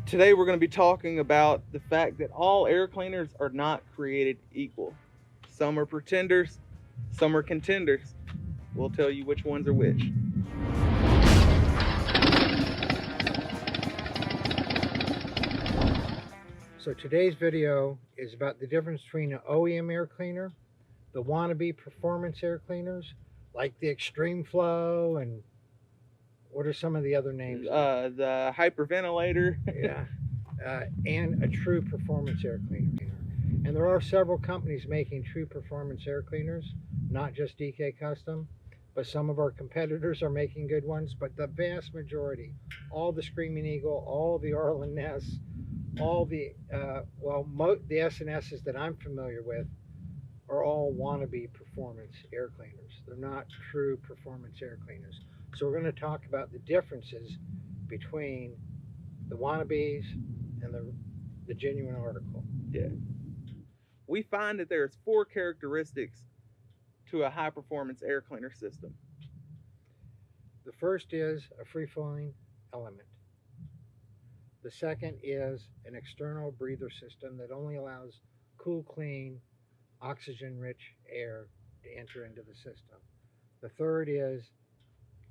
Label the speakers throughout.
Speaker 1: Today we're going to be talking about the fact that all air cleaners are not created equal. Some are pretenders, some are contenders. We'll tell you which ones are which.
Speaker 2: So today's video is about the difference between an OEM air cleaner, the wannabe performance air cleaners, like the Extreme Flow, and what are some of the other names?
Speaker 1: The hyperventilator.
Speaker 2: Yeah, and a true performance air cleaner. And there are several companies making true performance air cleaners, not just DK Custom, but some of our competitors are making good ones. But the vast majority, all the Screaming Eagle, all the Arlen Ness, all the the S&Ss that I'm familiar with are all wannabe performance air cleaners. They're not true performance air cleaners. So we're going to talk about the differences between the wannabes and the genuine article.
Speaker 1: Yeah. We find that there's 4 characteristics to a high performance air cleaner system.
Speaker 2: The first is a free-flowing element. The second is an external breather system that only allows cool, clean, oxygen-rich air to enter into the system. The third is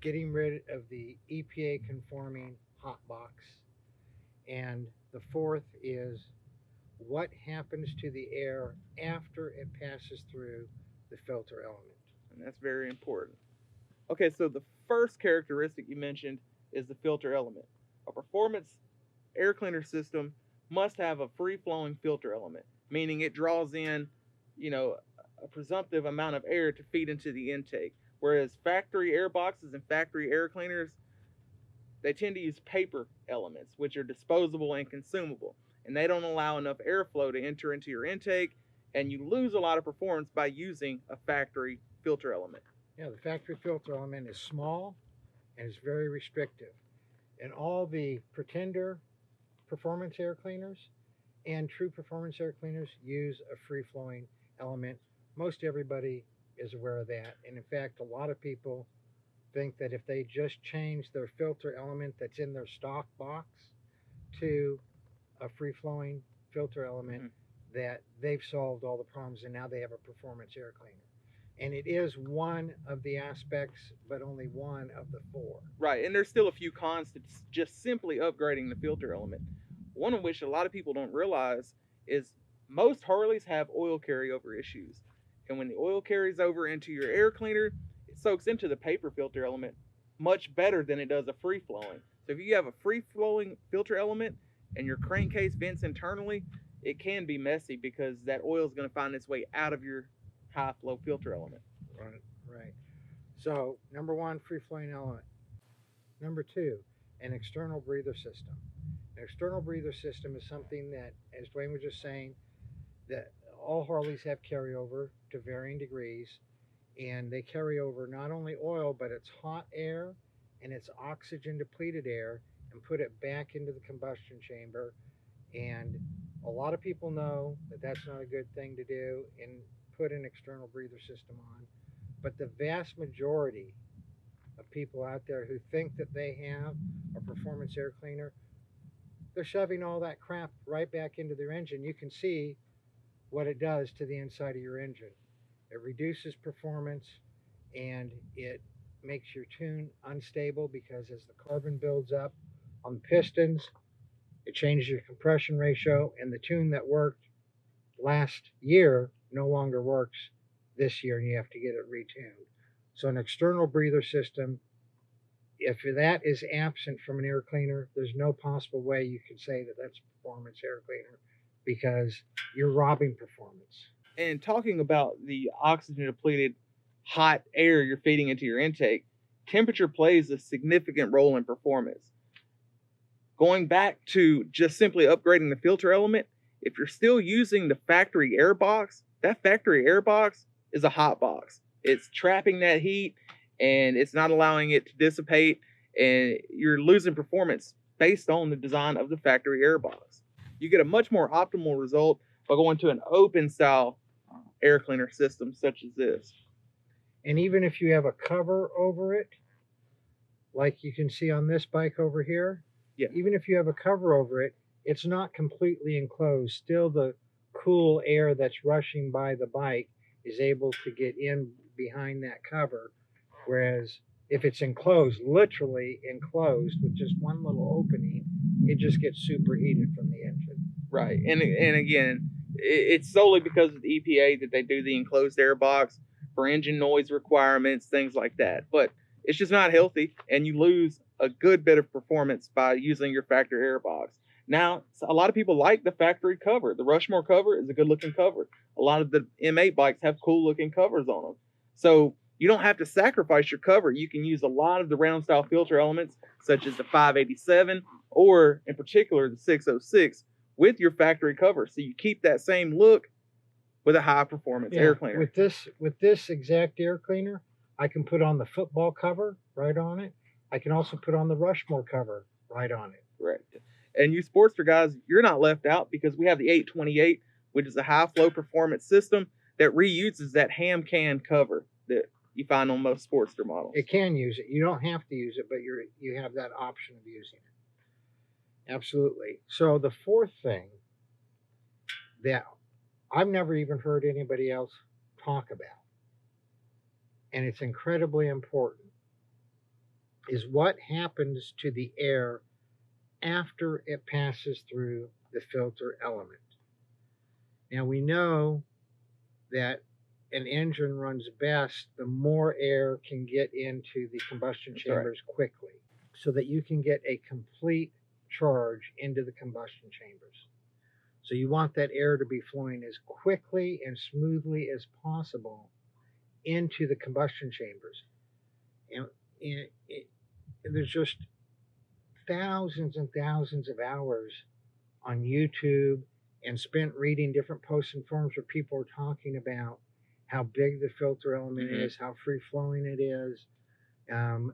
Speaker 2: getting rid of the EPA-conforming hotbox. And the fourth is what happens to the air after it passes through the filter element.
Speaker 1: And that's very important. Okay, so the first characteristic you mentioned is the filter element. A performance air cleaner system must have a free-flowing filter element, meaning it draws in, a presumptive amount of air to feed into the intake. Whereas factory air boxes and factory air cleaners, they tend to use paper elements, which are disposable and consumable, and they don't allow enough airflow to enter into your intake, and you lose a lot of performance by using a factory filter element.
Speaker 2: Yeah, the factory filter element is small and is very restrictive. And all the pretender performance air cleaners and true performance air cleaners use a free-flowing element. Most everybody is aware of that. And in fact, a lot of people think that if they just change their filter element that's in their stock box to a free-flowing filter element, that they've solved all the problems and now they have a performance air cleaner. And it is one of the aspects, but only one of the 4.
Speaker 1: Right, and there's still a few cons to just simply upgrading the filter element. One of which a lot of people don't realize is most Harleys have oil carryover issues. And when the oil carries over into your air cleaner, it soaks into the paper filter element much better than it does a free-flowing. So if you have a free-flowing filter element and your crankcase vents internally, it can be messy because that oil is going to find its way out of your high-flow filter element.
Speaker 2: Right. So, number 1, free-flowing element. Number 2, an external breather system. An external breather system is something that, as Dwayne was just saying, that all Harleys have carryover to varying degrees, and they carry over not only oil, but it's hot air and it's oxygen depleted air, and put it back into the combustion chamber. And a lot of people know that that's not a good thing to do and put an external breather system on. But the vast majority of people out there who think that they have a performance air cleaner, they're shoving all that crap right back into their engine. You can see what it does to the inside of your engine. It reduces performance and it makes your tune unstable because as the carbon builds up on the pistons, it changes your compression ratio, and the tune that worked last year no longer works this year, and you have to get it retuned. So an external breather system, if that is absent from an air cleaner, there's no possible way you can say that that's a performance air cleaner because you're robbing performance.
Speaker 1: And talking about the oxygen depleted hot air you're feeding into your intake, temperature plays a significant role in performance. Going back to just simply upgrading the filter element, if you're still using the factory air box, that factory air box is a hot box. It's trapping that heat and it's not allowing it to dissipate, and you're losing performance based on the design of the factory air box. You get a much more optimal result by going to an open style air cleaner system such as this.
Speaker 2: And even if you have a cover over it, like you can see on this bike over here,
Speaker 1: Yeah.
Speaker 2: Even if you have a cover over it, it's not completely enclosed. Still, the cool air that's rushing by the bike is able to get in behind that cover. Whereas if it's enclosed, literally enclosed with just one little opening, it just gets superheated from the engine.
Speaker 1: Right. And again, it's solely because of the EPA that they do the enclosed air box for engine noise requirements, things like that. But it's just not healthy, and you lose a good bit of performance by using your factory air box. Now, a lot of people like the factory cover. The Rushmore cover is a good looking cover. A lot of the M8 bikes have cool looking covers on them. So you don't have to sacrifice your cover. You can use a lot of the round style filter elements, such as the 587 or in particular the 606, with your factory cover. So you keep that same look with a high performance air cleaner.
Speaker 2: With this exact air cleaner, I can put on the football cover right on it. I can also put on the Rushmore cover right on it.
Speaker 1: Correct. And you Sportster guys, you're not left out because we have the 828, which is a high flow performance system that reuses that ham can cover that you find on most Sportster models.
Speaker 2: It can use it. You don't have to use it, but you have that option of using it. Absolutely. So the fourth thing that I've never even heard anybody else talk about, and it's incredibly important, is what happens to the air after it passes through the filter element. Now we know that an engine runs best the more air can get into the combustion chambers quickly, so that you can get a complete charge into the combustion chambers. So you want that air to be flowing as quickly and smoothly as possible into the combustion chambers. And there's just thousands and thousands of hours on YouTube and spent reading different posts and forums where people are talking about how big the filter element is, how free flowing it is.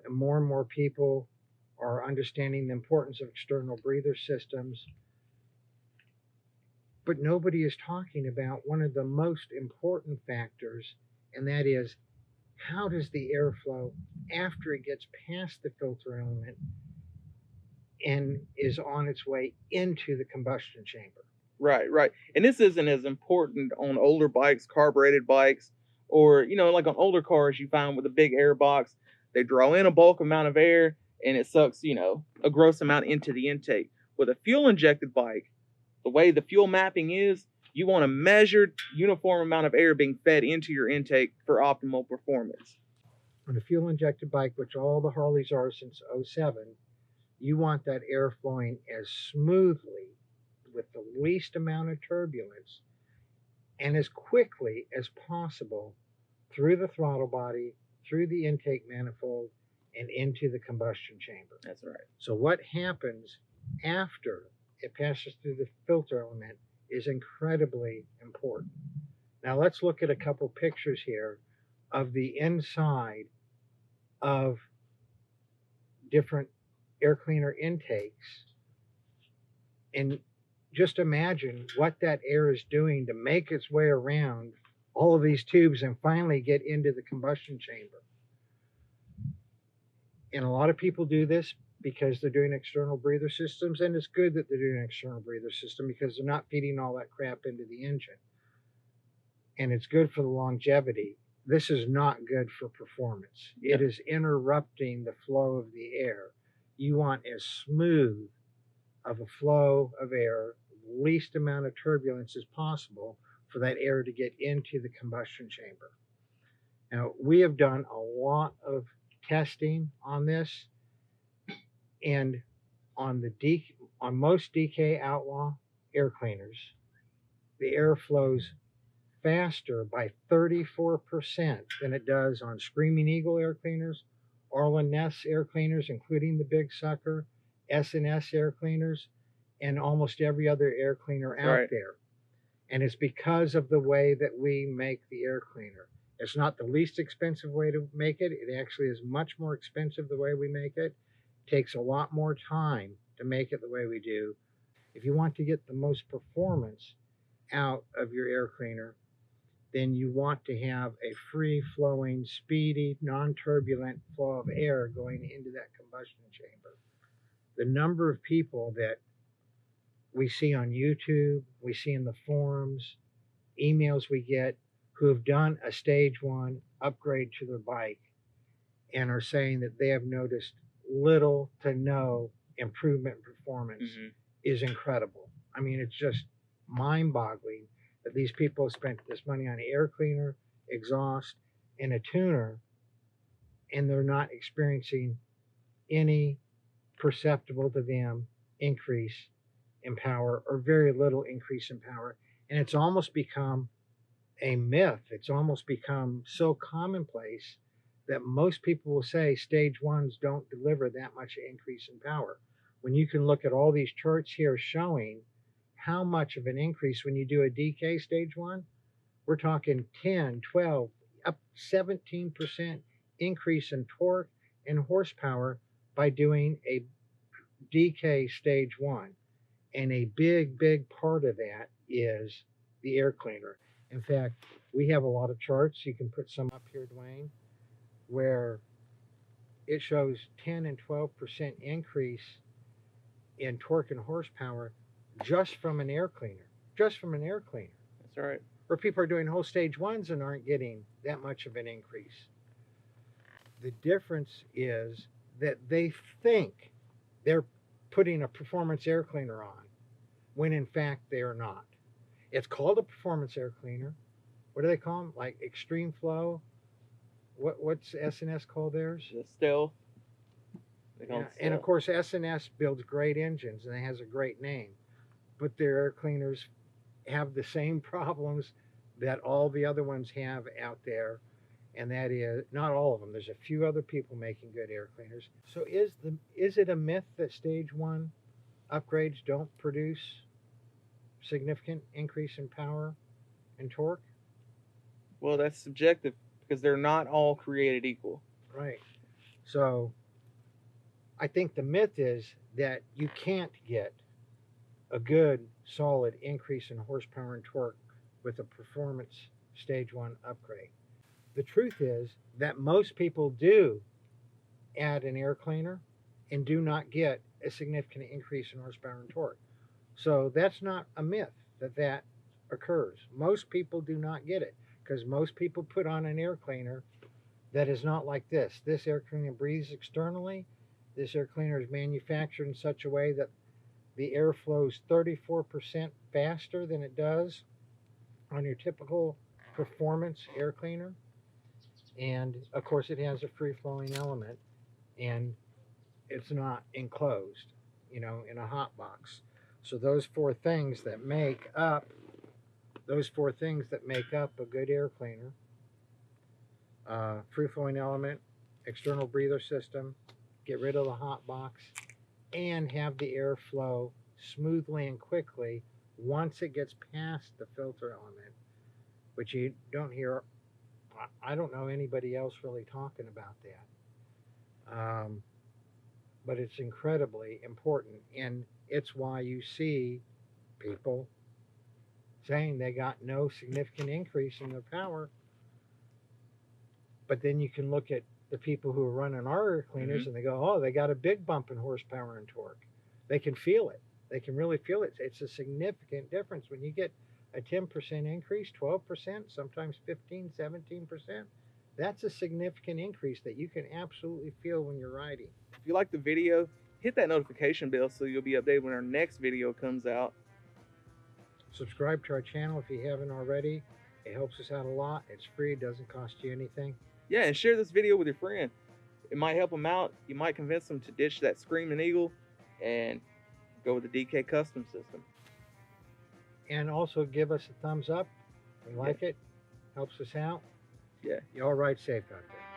Speaker 2: More and more people are understanding the importance of external breather systems. But nobody is talking about one of the most important factors, and that is, how does the air flow after it gets past the filter element and is on its way into the combustion chamber?
Speaker 1: Right. And this isn't as important on older bikes, carbureted bikes, or, like on older cars you find with a big air box, they draw in a bulk amount of air and it sucks, a gross amount into the intake. With a fuel injected bike, the way the fuel mapping is, you want a measured, uniform amount of air being fed into your intake for optimal performance.
Speaker 2: On a fuel injected bike, which all the Harleys are since '07, you want that air flowing as smoothly with the least amount of turbulence and as quickly as possible through the throttle body, through the intake manifold, and into the combustion chamber.
Speaker 1: That's right.
Speaker 2: So what happens after it passes through the filter element is incredibly important. Now let's look at a couple pictures here of the inside of different air cleaner intakes, and just imagine what that air is doing to make its way around all of these tubes and finally get into the combustion chamber. And a lot of people do this because they're doing external breather systems, and it's good that they're doing an external breather system because they're not feeding all that crap into the engine. And it's good for the longevity. This is not good for performance.
Speaker 1: Yeah.
Speaker 2: It is interrupting the flow of the air. You want as smooth of a flow of air, least amount of turbulence as possible for that air to get into the combustion chamber. Now, we have done a lot of testing on this, and on most DK Outlaw air cleaners, the air flows faster by 34% than it does on Screaming Eagle air cleaners, Arlen Ness air cleaners, including the Big Sucker, S&S air cleaners, and almost every other air cleaner out there. And it's because of the way that we make the air cleaner. It's not the least expensive way to make it. It actually is much more expensive the way we make it. It takes a lot more time to make it the way we do. If you want to get the most performance out of your air cleaner, then you want to have a free-flowing, speedy, non-turbulent flow of air going into that combustion chamber. The number of people that we see on YouTube, we see in the forums, emails we get who have done a stage one upgrade to their bike and are saying that they have noticed little to no improvement in performance is incredible. I mean, it's just mind boggling that these people have spent this money on an air cleaner, exhaust, and a tuner, and they're not experiencing any perceptible to them increase in power or very little increase in power. And it's almost become a myth. It's almost become so commonplace that most people will say stage ones don't deliver that much increase in power. When you can look at all these charts here showing how much of an increase when you do a DK stage one, we're talking 10, 12, up 17% increase in torque and horsepower by doing a DK stage one. And a big part of that is the air cleaner. In fact, we have a lot of charts. You can put some up here, Dwayne, where it shows 10 and 12% increase in torque and horsepower just from an air cleaner. Just from an air cleaner.
Speaker 1: That's right.
Speaker 2: Where people are doing whole stage ones and aren't getting that much of an increase. The difference is that they think they're putting a performance air cleaner on when in fact they are not. It's called a performance air cleaner. What do they call them? Like extreme flow? What's S&S called theirs?
Speaker 1: The Stealth.
Speaker 2: Yeah, and of course S&S builds great engines and it has a great name. But their air cleaners have the same problems that all the other ones have out there. And that is, not all of them. There's a few other people making good air cleaners. So is it a myth that stage one upgrades don't produce significant increase in power and torque?
Speaker 1: Well, that's subjective because they're not all created equal.
Speaker 2: Right. So I think the myth is that you can't get a good solid increase in horsepower and torque with a performance stage one upgrade. The truth is that most people do add an air cleaner and do not get a significant increase in horsepower and torque. So that's not a myth that occurs. Most people do not get it because most people put on an air cleaner that is not like this. This air cleaner breathes externally. This air cleaner is manufactured in such a way that the air flows 34% faster than it does on your typical performance air cleaner. And of course it has a free-flowing element and it's not enclosed, in a hot box. So those four things that make up a good air cleaner, free-flowing element, external breather system, get rid of the hot box, and have the air flow smoothly and quickly once it gets past the filter element, which you don't hear. I don't know anybody else really talking about that. But it's incredibly important, and it's why you see people saying they got no significant increase in their power. But then you can look at the people who are running our air cleaners and they go, oh, they got a big bump in horsepower and torque. They can feel it. They can really feel it. It's a significant difference. When you get a 10% increase, 12%, sometimes 15, 17%, that's a significant increase that you can absolutely feel when you're riding.
Speaker 1: If you like the video, hit that notification bell so you'll be updated when our next video comes out.
Speaker 2: Subscribe to our channel if you haven't already. It helps us out a lot. It's free. It doesn't cost you anything.
Speaker 1: Yeah, and share this video with your friend. It might help them out. You might convince them to ditch that Screaming Eagle and go with the DK custom system.
Speaker 2: And also give us a thumbs up. We like it. Helps us out.
Speaker 1: Yeah.
Speaker 2: Y'all ride safe out there.